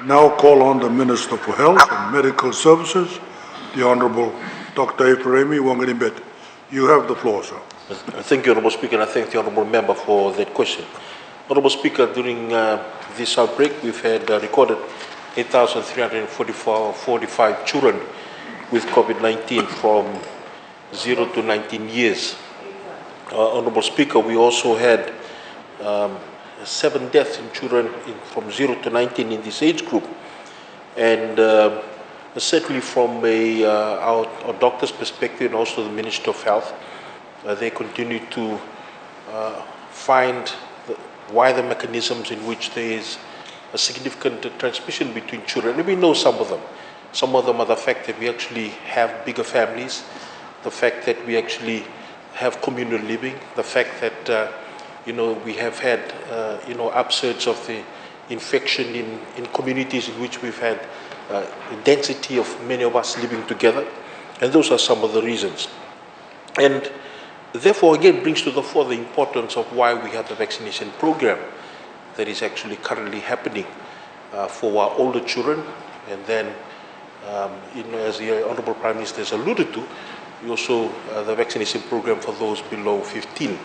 I now call on the Minister for Health and Medical Services, the Honourable Dr. Ephraim Wanganibet. You have the floor, sir. Thank you, Honourable Speaker, and I thank the Honourable Member for that question. Honourable Speaker, during this outbreak, we've had recorded 8,345 children with COVID-19 from 0 to 19 years. Honourable Speaker, we also had 7 deaths in children from 0 to 19 in this age group. And certainly from our doctor's perspective and also the Ministry of Health, they continue to find wider mechanisms in which there is a significant transmission between children. And we know some of them. Some of them are the fact that we actually have bigger families, the fact that we actually have communal living, the fact that we have had upsurge of the infection in communities in which we've had density of many of us living together, and those are some of the reasons. And therefore, again, brings to the fore the importance of why we have the vaccination program that is actually currently happening for our older children, and then, as the Honourable Prime Minister has alluded to, also the vaccination program for those below 15.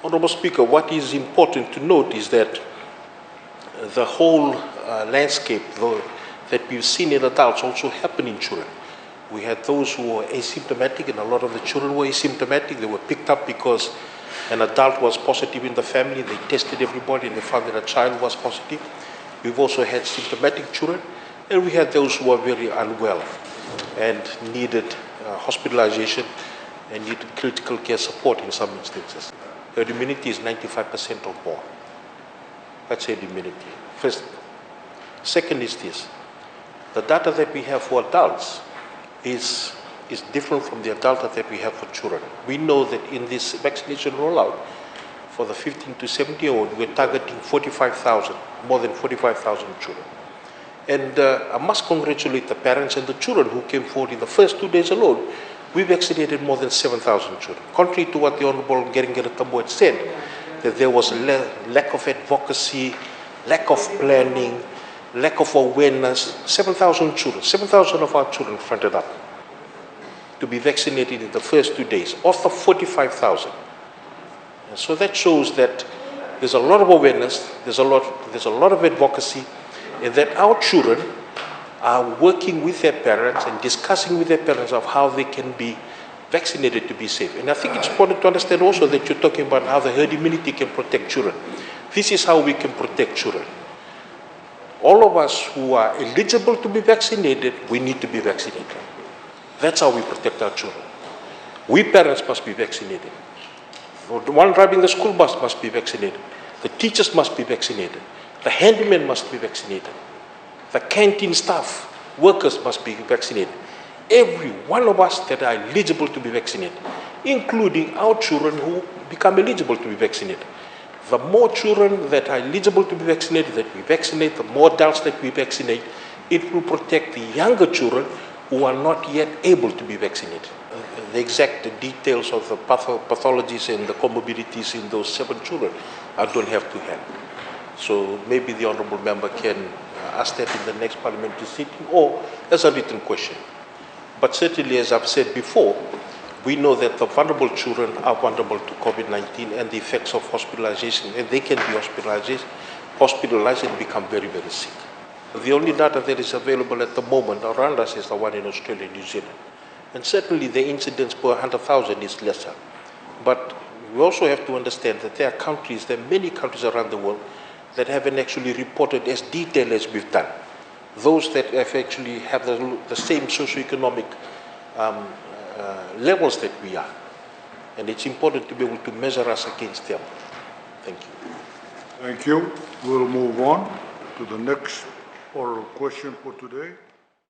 Honourable Speaker, what is important to note is that the whole landscape that we've seen in adults also happen in children. We had those who were asymptomatic, and a lot of the children were asymptomatic. They were picked up because an adult was positive in the family. They tested everybody and they found that a child was positive. We've also had symptomatic children, and we had those who were very unwell and needed hospitalization and needed critical care support in some instances. Herd immunity is 95% or more. That's herd immunity. First. Second is this. The data that we have for adults is different from the data that we have for children. We know that in this vaccination rollout, for the 15 to 17-year-old, we're targeting 45,000, more than 45,000 children. And I must congratulate the parents and the children who came forward in the first 2 days alone. We vaccinated more than 7,000 children. Contrary to what the Honourable Ngerengere Tambo had said, that there was lack of advocacy, lack of planning, lack of awareness. 7,000 children, 7,000 of our children fronted up to be vaccinated in the first 2 days, of the 45,000. And so that shows that there's a lot of awareness, there's a lot of advocacy, and that our children are working with their parents and discussing with their parents of how they can be vaccinated to be safe. And I think it's important to understand also that you're talking about how the herd immunity can protect children. This is how we can protect children. All of us who are eligible to be vaccinated, we need to be vaccinated. That's how we protect our children. We parents must be vaccinated. The one driving the school bus must be vaccinated. The teachers must be vaccinated. The handyman must be vaccinated. The canteen staff, workers must be vaccinated. Every one of us that are eligible to be vaccinated, including our children who become eligible to be vaccinated. The more children that are eligible to be vaccinated that we vaccinate, the more adults that we vaccinate, it will protect the younger children who are not yet able to be vaccinated. The exact details of the pathologies and the comorbidities in those 7 children, I don't have to hand. So maybe the Honourable Member can ask that in the next parliamentary sitting or as a written question. But certainly, as I've said before, we know that the vulnerable children are vulnerable to COVID-19 and the effects of hospitalization, and they can be hospitalized and become very, very sick. The only data that is available at the moment around us is the one in Australia and New Zealand. And certainly the incidence per 100,000 is lesser. But we also have to understand that there are many countries around the world that haven't actually reported as detailed as we've done. Those that actually have the same socioeconomic levels that we are. And it's important to be able to measure us against them. Thank you. Thank you. We'll move on to the next oral question for today.